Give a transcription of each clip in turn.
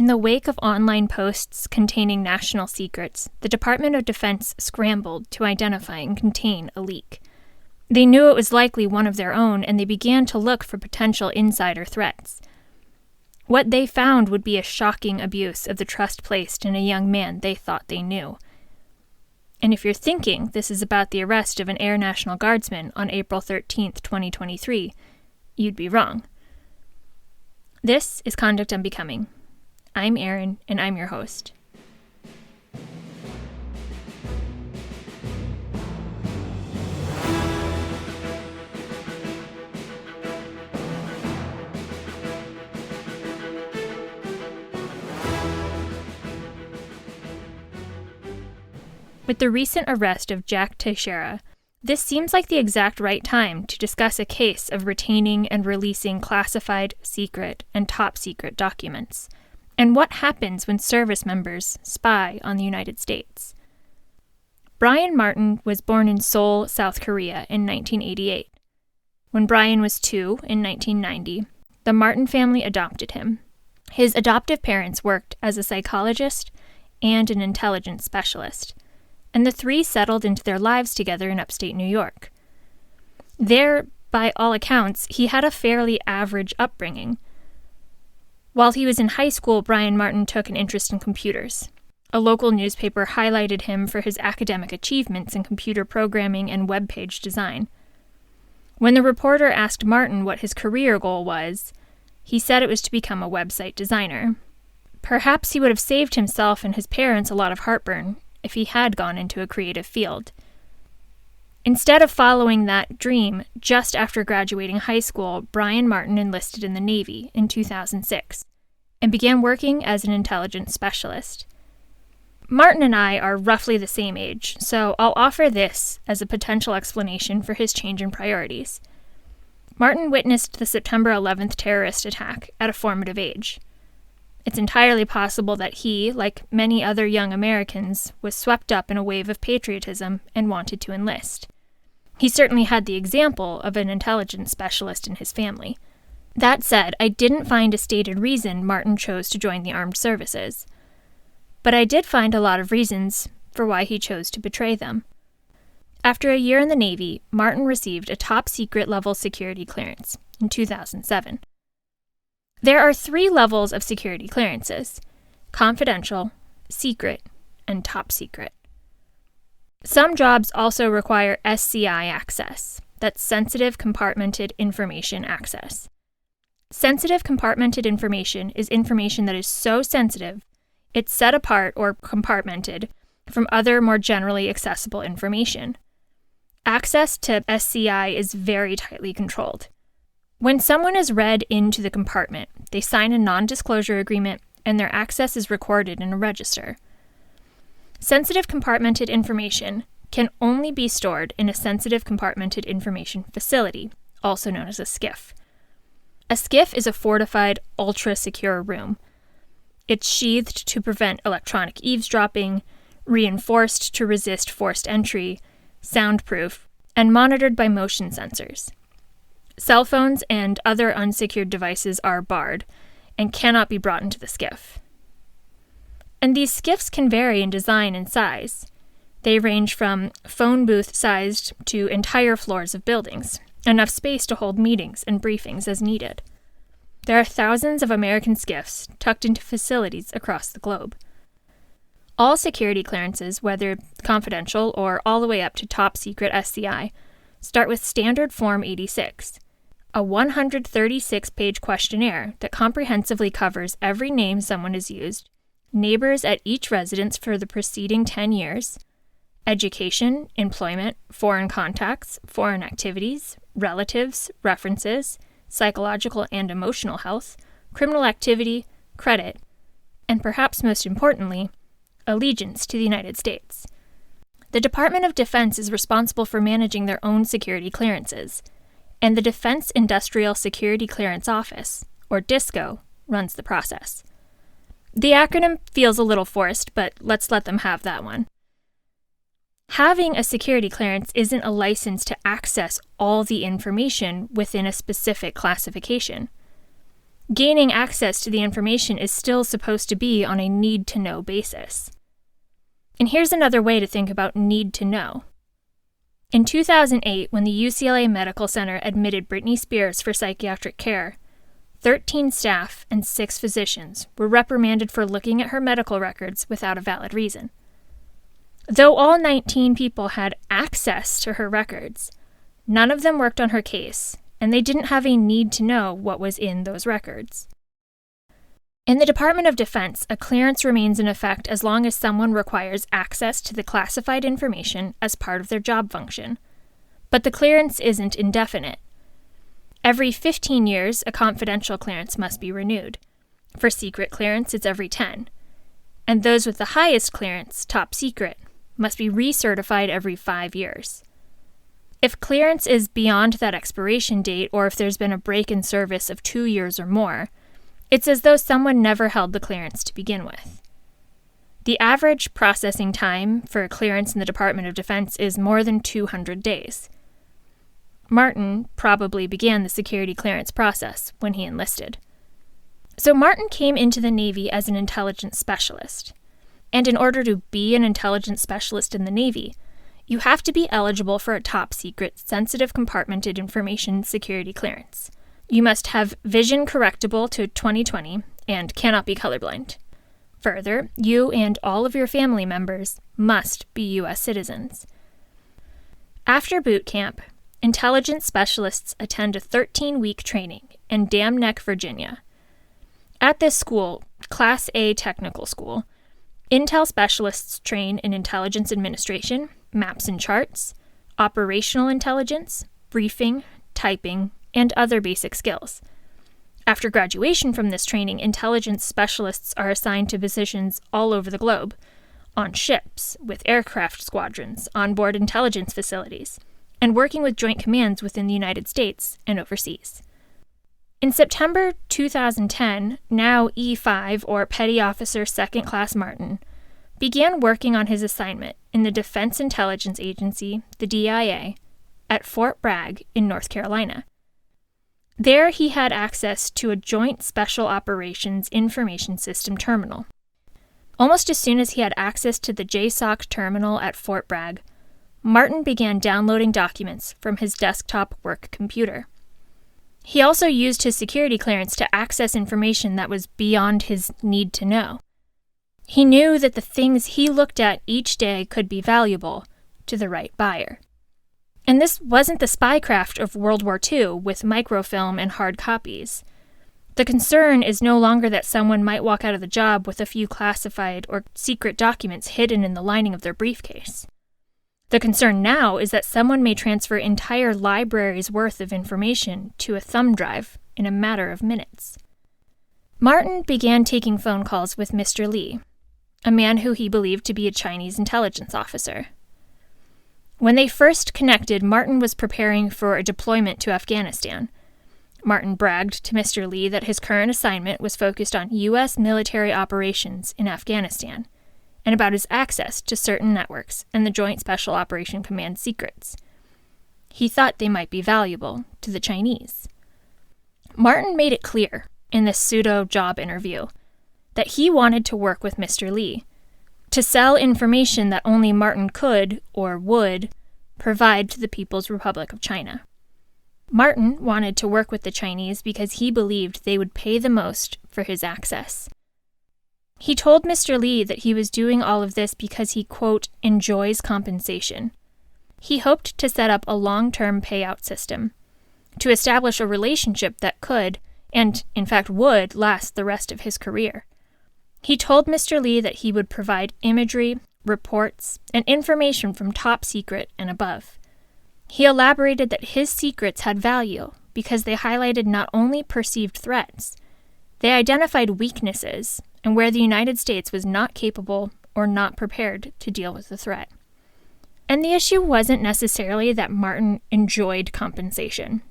In the wake of online posts containing national secrets, the Department of Defense scrambled to identify and contain a leak. They knew it was likely one of their own, and they began to look for potential insider threats. What they found would be a shocking abuse of the trust placed in a young man they thought they knew. And if you're thinking this is about the arrest of an Air National Guardsman on April 13th, 2023, you'd be wrong. This is Conduct Unbecoming. I'm Erin, and I'm your host. With the recent arrest of Jack Teixeira, this seems like the exact right time to discuss a case of retaining and releasing classified, secret, and top-secret documents, and what happens when service members spy on the United States. Brian Martin was born in Seoul, South Korea in 1988. When Brian was 2 in 1990, the Martin family adopted him. His adoptive parents worked as a psychologist and an intelligence specialist, and the three settled into their lives together in upstate New York. There, by all accounts, he had a fairly average upbringing. While he was in high school, Brian Martin took an interest in computers. A local newspaper highlighted him for his academic achievements in computer programming and web page design. When the reporter asked Martin what his career goal was, he said it was to become a website designer. Perhaps he would have saved himself and his parents a lot of heartburn if he had gone into a creative field. Instead of following that dream, just after graduating high school, Brian Martin enlisted in the Navy in 2006 and began working as an intelligence specialist. Martin and I are roughly the same age, so I'll offer this as a potential explanation for his change in priorities. Martin witnessed the September 11th terrorist attack at a formative age. It's entirely possible that he, like many other young Americans, was swept up in a wave of patriotism and wanted to enlist. He certainly had the example of an intelligence specialist in his family. That said, I didn't find a stated reason Martin chose to join the armed services. But I did find a lot of reasons for why he chose to betray them. After a year in the Navy, Martin received a top-secret level security clearance in 2007. There are 3 levels of security clearances: confidential, secret, and top secret. Some jobs also require SCI access, that's sensitive compartmented information access. Sensitive compartmented information is information that is so sensitive, it's set apart or compartmented from other more generally accessible information. Access to SCI is very tightly controlled. When someone is read into the compartment, they sign a non-disclosure agreement and their access is recorded in a register. Sensitive compartmented information can only be stored in a sensitive compartmented information facility, also known as a SCIF. A SCIF is a fortified, ultra-secure room. It's sheathed to prevent electronic eavesdropping, reinforced to resist forced entry, soundproof, and monitored by motion sensors. Cell phones and other unsecured devices are barred and cannot be brought into the SCIF. And these SCIFs can vary in design and size. They range from phone booth-sized to entire floors of buildings, enough space to hold meetings and briefings as needed. There are thousands of American SCIFs tucked into facilities across the globe. All security clearances, whether confidential or all the way up to top-secret SCI, start with Standard Form 86, a 136-page questionnaire that comprehensively covers every name someone has used, neighbors at each residence for the preceding 10 years, education, employment, foreign contacts, foreign activities, relatives, references, psychological and emotional health, criminal activity, credit, and perhaps most importantly, allegiance to the United States. The Department of Defense is responsible for managing their own security clearances, and the Defense Industrial Security Clearance Office, or DISCO, runs the process. The acronym feels a little forced, but let's let them have that one. Having a security clearance isn't a license to access all the information within a specific classification. Gaining access to the information is still supposed to be on a need-to-know basis. And here's another way to think about need to know. In 2008, when the UCLA Medical Center admitted Britney Spears for psychiatric care, 13 staff and 6 physicians were reprimanded for looking at her medical records without a valid reason. Though all 19 people had access to her records, none of them worked on her case, and they didn't have a need to know what was in those records. In the Department of Defense, a clearance remains in effect as long as someone requires access to the classified information as part of their job function. But the clearance isn't indefinite. Every 15 years, a confidential clearance must be renewed. For secret clearance, it's every 10. And those with the highest clearance, top secret, must be recertified every 5 years. If clearance is beyond that expiration date, or if there's been a break in service of 2 years or more, it's as though someone never held the clearance to begin with. The average processing time for a clearance in the Department of Defense is more than 200 days. Martin probably began the security clearance process when he enlisted. So Martin came into the Navy as an intelligence specialist. And in order to be an intelligence specialist in the Navy, you have to be eligible for a top-secret, sensitive compartmented information security clearance. You must have vision correctable to 20/20 and cannot be colorblind. Further, you and all of your family members must be U.S. citizens. After boot camp, intelligence specialists attend a 13-week training in Dam Neck, Virginia. At this school, Class A technical school, Intel specialists train in intelligence administration, maps and charts, operational intelligence, briefing, typing, and other basic skills. After graduation from this training, intelligence specialists are assigned to positions all over the globe, on ships, with aircraft squadrons, onboard intelligence facilities, and working with joint commands within the United States and overseas. In September 2010, now E5 or Petty Officer Second Class Martin began working on his assignment in the Defense Intelligence Agency, the DIA, at Fort Bragg in North Carolina. There he had access to a Joint Special Operations Information System terminal. Almost as soon as he had access to the JSOC terminal at Fort Bragg, Martin began downloading documents from his desktop work computer. He also used his security clearance to access information that was beyond his need to know. He knew that the things he looked at each day could be valuable to the right buyer. And this wasn't the spycraft of World War II with microfilm and hard copies. The concern is no longer that someone might walk out of the job with a few classified or secret documents hidden in the lining of their briefcase. The concern now is that someone may transfer entire libraries' worth of information to a thumb drive in a matter of minutes. Martin began taking phone calls with Mr. Lee, a man who he believed to be a Chinese intelligence officer. When they first connected, Martin was preparing for a deployment to Afghanistan. Martin bragged to Mr. Lee that his current assignment was focused on U.S. military operations in Afghanistan, and about his access to certain networks and the Joint Special Operation Command secrets. He thought they might be valuable to the Chinese. Martin made it clear in this pseudo-job interview that he wanted to work with Mr. Lee to sell information that only Martin could, or would, provide to the People's Republic of China. Martin wanted to work with the Chinese because he believed they would pay the most for his access. He told Mr. Lee that he was doing all of this because he, quote, enjoys compensation. He hoped to set up a long-term payout system, to establish a relationship that could, and in fact would, last the rest of his career. He told Mr. Lee that he would provide imagery, reports, and information from top secret and above. He elaborated that his secrets had value because they highlighted not only perceived threats, they identified weaknesses and where the United States was not capable or not prepared to deal with the threat. And the issue wasn't necessarily that Martin enjoyed compensation.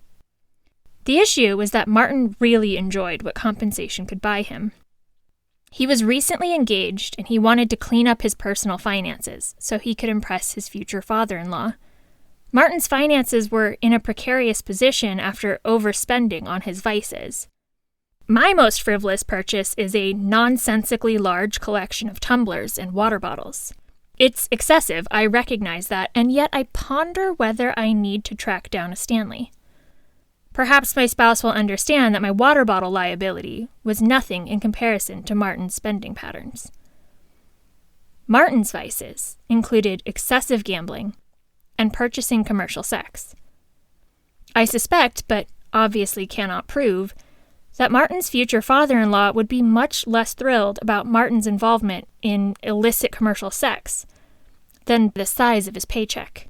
The issue was that Martin really enjoyed what compensation could buy him. He was recently engaged, and he wanted to clean up his personal finances so he could impress his future father-in-law. Martin's finances were in a precarious position after overspending on his vices. My most frivolous purchase is a nonsensically large collection of tumblers and water bottles. It's excessive, I recognize that, and yet I ponder whether I need to track down a Stanley. Perhaps my spouse will understand that my water bottle liability was nothing in comparison to Martin's spending patterns. Martin's vices included excessive gambling and purchasing commercial sex. I suspect, but obviously cannot prove, that Martin's future father-in-law would be much less thrilled about Martin's involvement in illicit commercial sex than the size of his paycheck.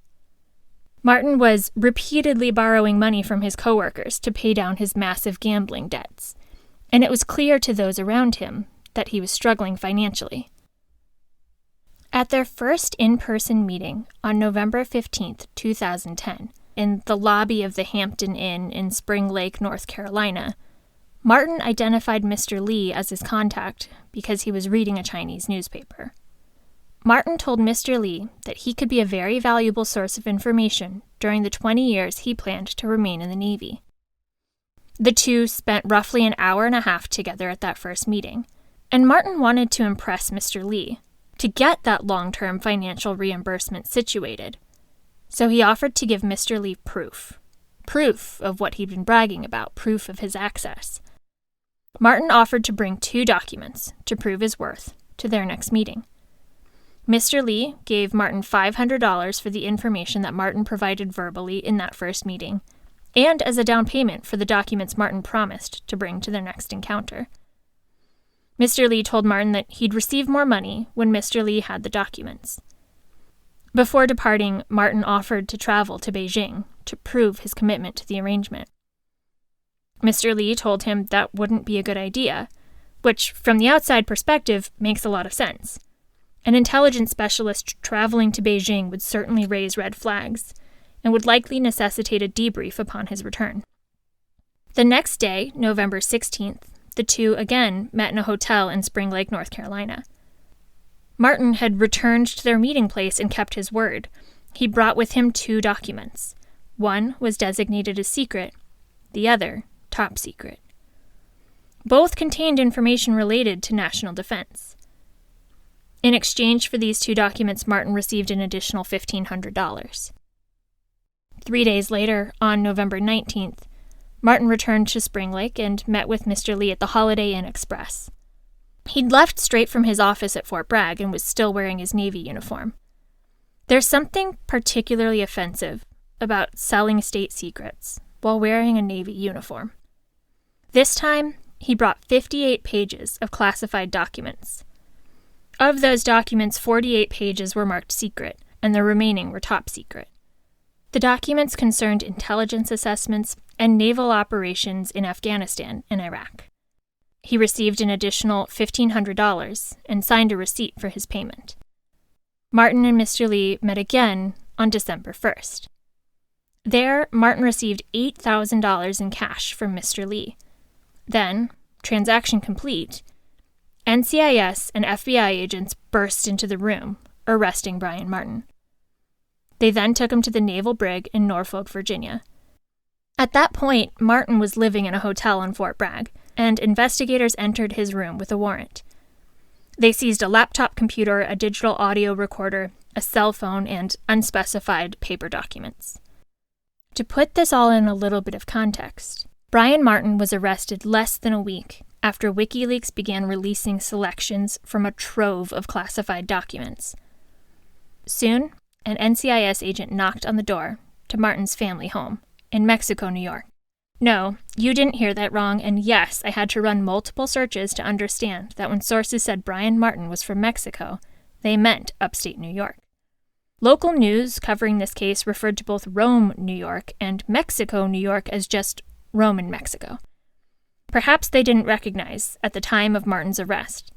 Martin was repeatedly borrowing money from his coworkers to pay down his massive gambling debts, and it was clear to those around him that he was struggling financially. At their first in-person meeting on November 15, 2010, in the lobby of the Hampton Inn in Spring Lake, North Carolina, Martin identified Mr. Lee as his contact because he was reading a Chinese newspaper. Martin told Mr. Lee that he could be a very valuable source of information during the 20 years he planned to remain in the Navy. The two spent roughly an hour and a half together at that first meeting, and Martin wanted to impress Mr. Lee to get that long-term financial reimbursement situated. So he offered to give Mr. Lee proof of what he'd been bragging about, proof of his access. Martin offered to bring 2 documents to prove his worth to their next meeting. Mr. Lee gave Martin $500 for the information that Martin provided verbally in that first meeting, and as a down payment for the documents Martin promised to bring to their next encounter. Mr. Lee told Martin that he'd receive more money when Mr. Lee had the documents. Before departing, Martin offered to travel to Beijing to prove his commitment to the arrangement. Mr. Lee told him that wouldn't be a good idea, which, from the outside perspective, makes a lot of sense. An intelligence specialist traveling to Beijing would certainly raise red flags, and would likely necessitate a debrief upon his return. The next day, November 16th, the two again met in a hotel in Spring Lake, North Carolina. Martin had returned to their meeting place and kept his word. He brought with him 2 documents. One was designated as secret, the other top secret. Both contained information related to national defense. In exchange for these 2 documents, Martin received an additional $1,500. 3 days later, on November 19th, Martin returned to Spring Lake and met with Mr. Lee at the Holiday Inn Express. He'd left straight from his office at Fort Bragg and was still wearing his Navy uniform. There's something particularly offensive about selling state secrets while wearing a Navy uniform. This time, he brought 58 pages of classified documents. Of those documents, 48 pages were marked secret, and the remaining were top secret. The documents concerned intelligence assessments and naval operations in Afghanistan and Iraq. He received an additional $1,500 and signed a receipt for his payment. Martin and Mr. Lee met again on December 1st. There, Martin received $8,000 in cash from Mr. Lee. Then, transaction complete, NCIS and FBI agents burst into the room, arresting Brian Martin. They then took him to the Naval Brig in Norfolk, Virginia. At that point, Martin was living in a hotel in Fort Bragg, and investigators entered his room with a warrant. They seized a laptop computer, a digital audio recorder, a cell phone, and unspecified paper documents. To put this all in a little bit of context, Brian Martin was arrested less than a week after WikiLeaks began releasing selections from a trove of classified documents. Soon, an NCIS agent knocked on the door to Martin's family home in Mexico, New York. No, you didn't hear that wrong, and yes, I had to run multiple searches to understand that when sources said Brian Martin was from Mexico, they meant upstate New York. Local news covering this case referred to both Rome, New York, and Mexico, New York as just Rome in Mexico. Perhaps they didn't recognize, at the time of Martin's arrest,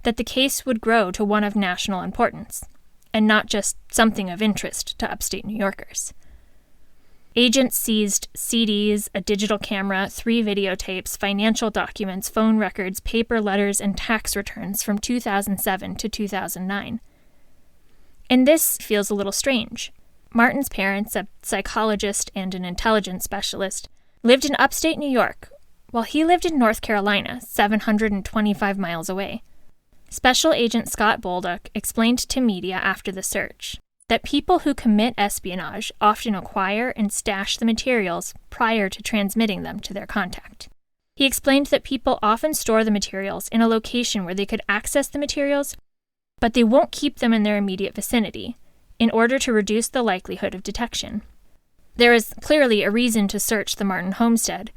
that the case would grow to one of national importance, and not just something of interest to upstate New Yorkers. Agents seized CDs, a digital camera, 3 videotapes, financial documents, phone records, paper letters, and tax returns from 2007 to 2009. And this feels a little strange. Martin's parents, a psychologist and an intelligence specialist, lived in upstate New York, while he lived in North Carolina, 725 miles away. Special Agent Scott Bolduc explained to media after the search that people who commit espionage often acquire and stash the materials prior to transmitting them to their contact. He explained that people often store the materials in a location where they could access the materials, but they won't keep them in their immediate vicinity in order to reduce the likelihood of detection. There is clearly a reason to search the Martin homestead,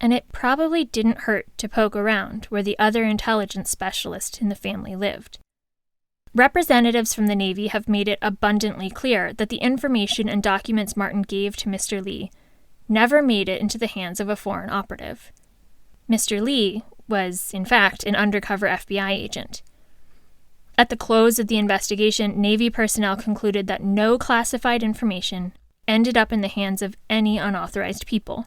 and it probably didn't hurt to poke around where the other intelligence specialist in the family lived. Representatives from the Navy have made it abundantly clear that the information and documents Martin gave to Mr. Lee never made it into the hands of a foreign operative. Mr. Lee was, in fact, an undercover FBI agent. At the close of the investigation, Navy personnel concluded that no classified information ended up in the hands of any unauthorized people.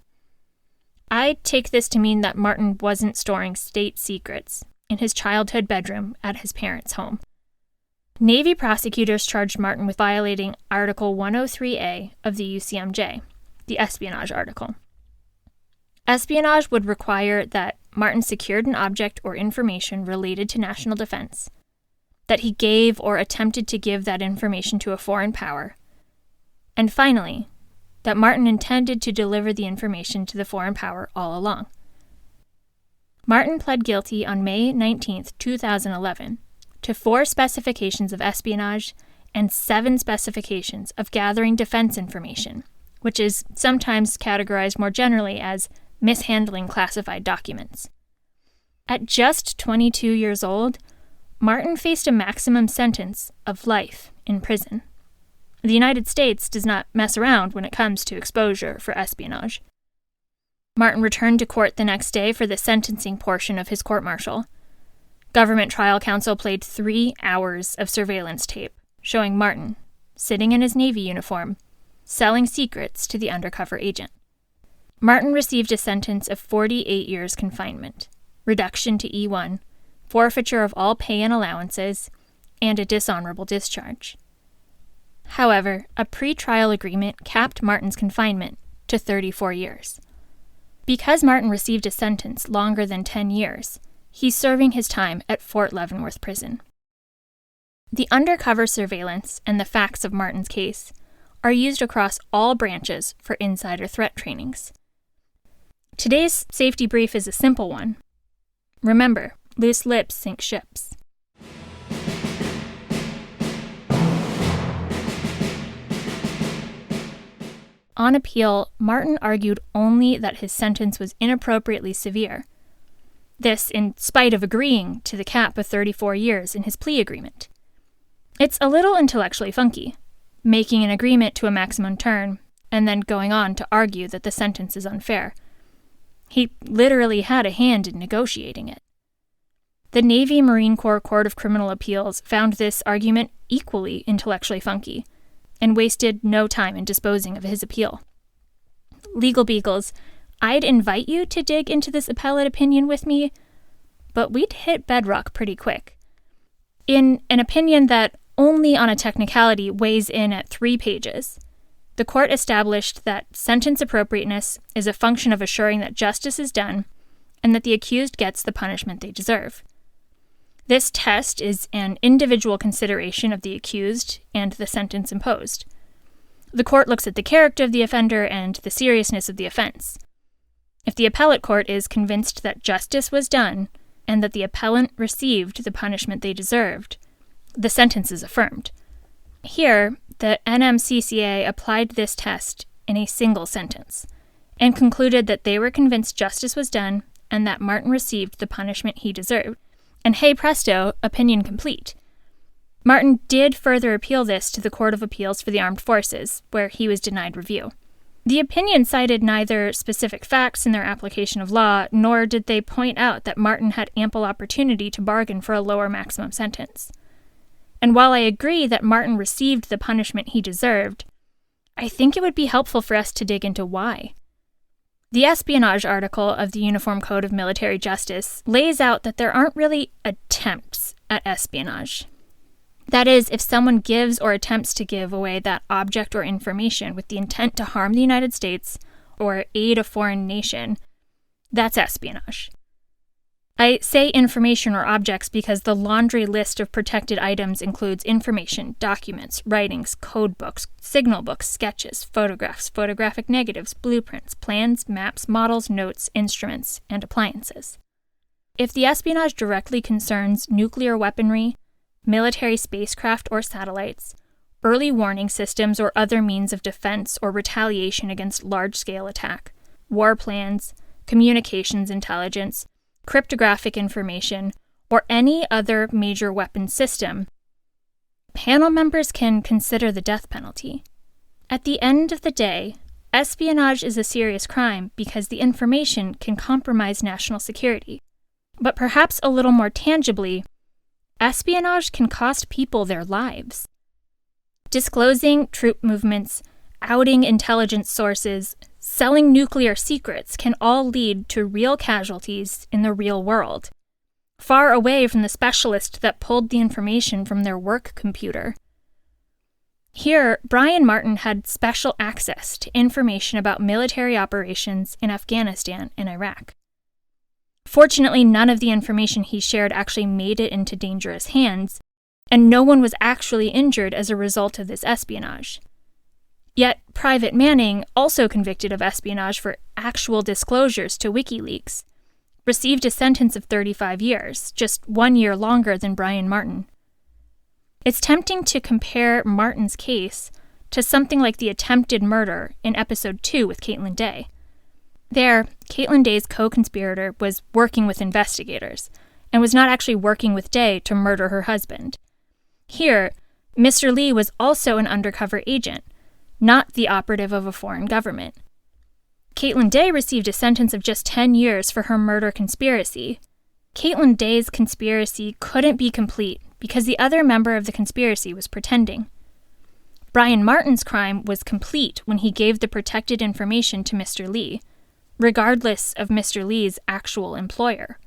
I take this to mean that Martin wasn't storing state secrets in his childhood bedroom at his parents' home. Navy prosecutors charged Martin with violating Article 103A of the UCMJ, the espionage article. Espionage would require that Martin secured an object or information related to national defense, that he gave or attempted to give that information to a foreign power, and finally, that Martin intended to deliver the information to the foreign power all along. Martin pled guilty on May 19, 2011, to 4 specifications of espionage and 7 specifications of gathering defense information, which is sometimes categorized more generally as mishandling classified documents. At just 22 years old, Martin faced a maximum sentence of life in prison. The United States does not mess around when it comes to exposure for espionage. Martin returned to court the next day for the sentencing portion of his court-martial. Government trial counsel played 3 hours of surveillance tape showing Martin, sitting in his Navy uniform, selling secrets to the undercover agent. Martin received a sentence of 48 years confinement, reduction to E1, forfeiture of all pay and allowances, and a dishonorable discharge. However, a pre-trial agreement capped Martin's confinement to 34 years. Because Martin received a sentence longer than 10 years, he's serving his time at Fort Leavenworth Prison. The undercover surveillance and the facts of Martin's case are used across all branches for insider threat trainings. Today's safety brief is a simple one. Remember, loose lips sink ships. On appeal, Martin argued only that his sentence was inappropriately severe. This in spite of agreeing to the cap of 34 years in his plea agreement. It's a little intellectually funky, making an agreement to a maximum term and then going on to argue that the sentence is unfair. He literally had a hand in negotiating it. The Navy Marine Corps Court of Criminal Appeals found this argument equally intellectually funky and wasted no time in disposing of his appeal. Legal Beagles, I'd invite you to dig into this appellate opinion with me, but we'd hit bedrock pretty quick. In an opinion that only on a technicality weighs in at 3 pages, the court established that sentence appropriateness is a function of assuring that justice is done and that the accused gets the punishment they deserve. This test is an individual consideration of the accused and the sentence imposed. The court looks at the character of the offender and the seriousness of the offense. If the appellate court is convinced that justice was done and that the appellant received the punishment they deserved, the sentence is affirmed. Here, the NMCCA applied this test in a single sentence and concluded that they were convinced justice was done and that Martin received the punishment he deserved. And hey presto, opinion complete. Martin did further appeal this to the Court of Appeals for the Armed Forces, where he was denied review. The opinion cited neither specific facts in their application of law, nor did they point out that Martin had ample opportunity to bargain for a lower maximum sentence. And while I agree that Martin received the punishment he deserved, I think it would be helpful for us to dig into why. The espionage article of the Uniform Code of Military Justice lays out that there aren't really attempts at espionage. That is, if someone gives or attempts to give away that object or information with the intent to harm the United States or aid a foreign nation, That's espionage. I say information or objects because the laundry list of protected items includes information, documents, writings, code books, signal books, sketches, photographs, photographic negatives, blueprints, plans, maps, models, notes, instruments, and appliances. If the espionage directly concerns nuclear weaponry, military spacecraft or satellites, early warning systems or other means of defense or retaliation against large-scale attack, war plans, communications intelligence, cryptographic information, or any other major weapon system, panel members can consider the death penalty. At the end of the day, espionage is a serious crime because the information can compromise national security. But perhaps a little more tangibly, espionage can cost people their lives. Disclosing troop movements, outing intelligence sources, selling nuclear secrets can all lead to real casualties in the real world, far away from the specialist that pulled the information from their work computer. Here, Brian Martin had special access to information about military operations in Afghanistan and Iraq. Fortunately, none of the information he shared actually made it into dangerous hands, and no one was actually injured as a result of this espionage. Yet, Private Manning, also convicted of espionage for actual disclosures to WikiLeaks, received a sentence of 35 years, just 1 year longer than Brian Martin. It's tempting to compare Martin's case to something like the attempted murder in Episode 2 with Caitlin Day. There, Caitlin Day's co-conspirator was working with investigators, and was not actually working with Day to murder her husband. Here, Mr. Lee was also an undercover agent, not the operative of a foreign government. Caitlin Day received a sentence of just 10 years for her murder conspiracy. Caitlin Day's conspiracy couldn't be complete because the other member of the conspiracy was pretending. Brian Martin's crime was complete when he gave the protected information to Mr. Lee, regardless of Mr. Lee's actual employer.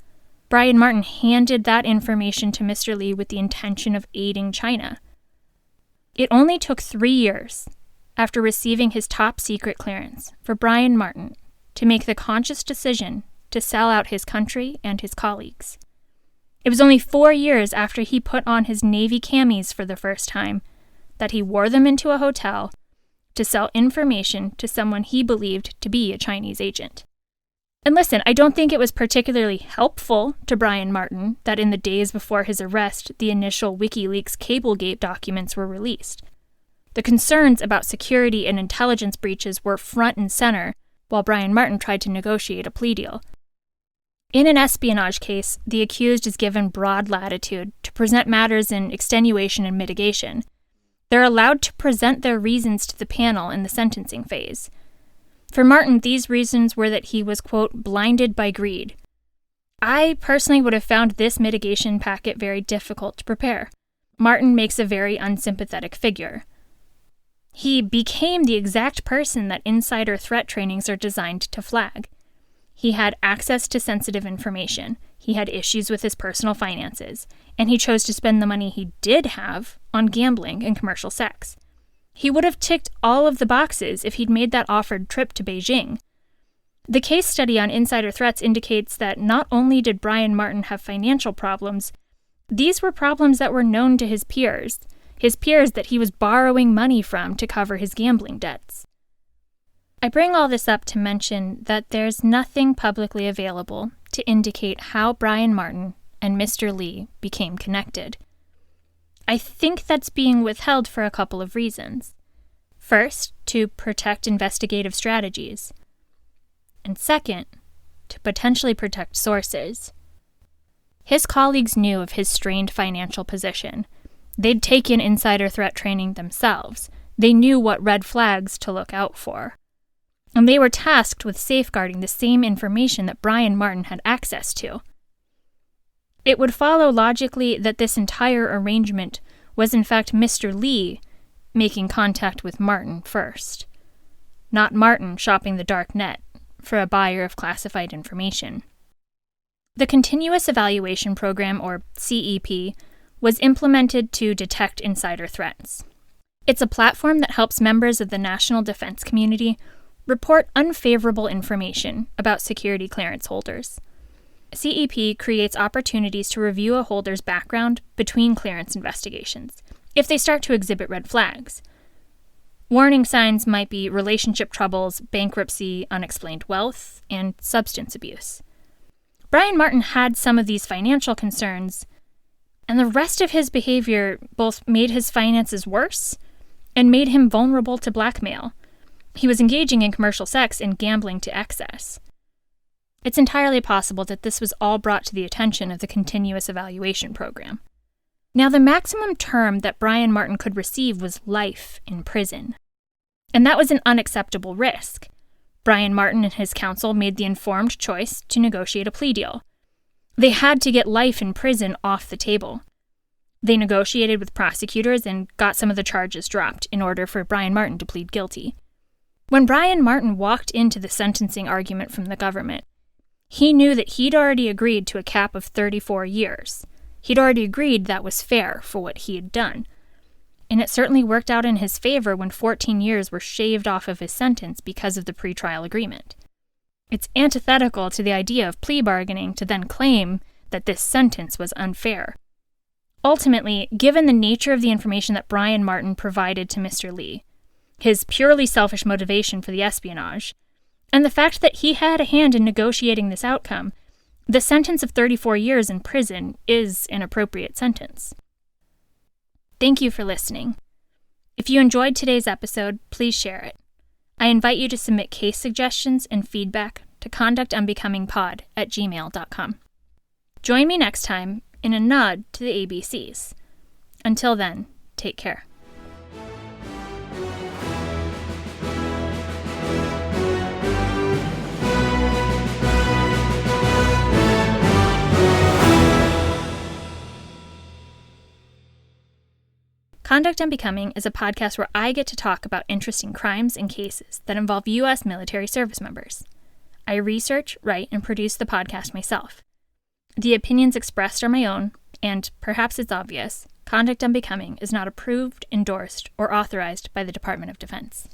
Brian Martin handed that information to Mr. Lee with the intention of aiding China. It only took 3 years after receiving his top-secret clearance for Brian Martin to make the conscious decision to sell out his country and his colleagues. It was only 4 years after he put on his Navy camis for the first time that he wore them into a hotel to sell information to someone he believed to be a Chinese agent. And listen, I don't think it was particularly helpful to Brian Martin that in the days before his arrest, the initial WikiLeaks Cablegate documents were released. The concerns about security and intelligence breaches were front and center while Brian Martin tried to negotiate a plea deal. In an espionage case, the accused is given broad latitude to present matters in extenuation and mitigation. They're allowed to present their reasons to the panel in the sentencing phase. For Martin, these reasons were that he was, quote, blinded by greed. I personally would have found this mitigation packet very difficult to prepare. Martin makes a very unsympathetic figure. He became the exact person that insider threat trainings are designed to flag. He had access to sensitive information, he had issues with his personal finances, and he chose to spend the money he did have on gambling and commercial sex. He would have ticked all of the boxes if he'd made that offered trip to Beijing. The case study on insider threats indicates that not only did Brian Martin have financial problems, these were problems that were known to his peers that he was borrowing money from to cover his gambling debts. I bring all this up to mention that there's nothing publicly available to indicate how Brian Martin and Mr. Lee became connected. I think that's being withheld for a couple of reasons. First, to protect investigative strategies. And second, to potentially protect sources. His colleagues knew of his strained financial position. They'd taken insider threat training themselves. They knew what red flags to look out for. And they were tasked with safeguarding the same information that Brian Martin had access to. It would follow logically that this entire arrangement was in fact Mr. Lee making contact with Martin first, not Martin shopping the dark net for a buyer of classified information. The Continuous Evaluation Program, or CEP, was implemented to detect insider threats. It's a platform that helps members of the national defense community report unfavorable information about security clearance holders. CEP creates opportunities to review a holder's background between clearance investigations if they start to exhibit red flags. Warning signs might be relationship troubles, bankruptcy, unexplained wealth, and substance abuse. Brian Martin had some of these financial concerns, and the rest of his behavior both made his finances worse and made him vulnerable to blackmail. He was engaging in commercial sex and gambling to excess. It's entirely possible that this was all brought to the attention of the continuous evaluation program. Now, the maximum term that Brian Martin could receive was life in prison. And that was an unacceptable risk. Brian Martin and his counsel made the informed choice to negotiate a plea deal. They had to get life in prison off the table. They negotiated with prosecutors and got some of the charges dropped in order for Brian Martin to plead guilty. When Brian Martin walked into the sentencing argument from the government, he knew that he'd already agreed to a cap of 34 years. He'd already agreed that was fair for what he had done. And it certainly worked out in his favor when 14 years were shaved off of his sentence because of the pretrial agreement. It's antithetical to the idea of plea bargaining to then claim that this sentence was unfair. Ultimately, given the nature of the information that Brian Martin provided to Mr. Lee, his purely selfish motivation for the espionage, and the fact that he had a hand in negotiating this outcome, the sentence of 34 years in prison is an appropriate sentence. Thank you for listening. If you enjoyed today's episode, please share it. I invite you to submit case suggestions and feedback to conductunbecomingpod@gmail.com. Join me next time in a nod to the ABCs. Until then, take care. Conduct Unbecoming is a podcast where I get to talk about interesting crimes and cases that involve U.S. military service members. I research, write, and produce the podcast myself. The opinions expressed are my own, and, perhaps it's obvious, Conduct Unbecoming is not approved, endorsed, or authorized by the Department of Defense.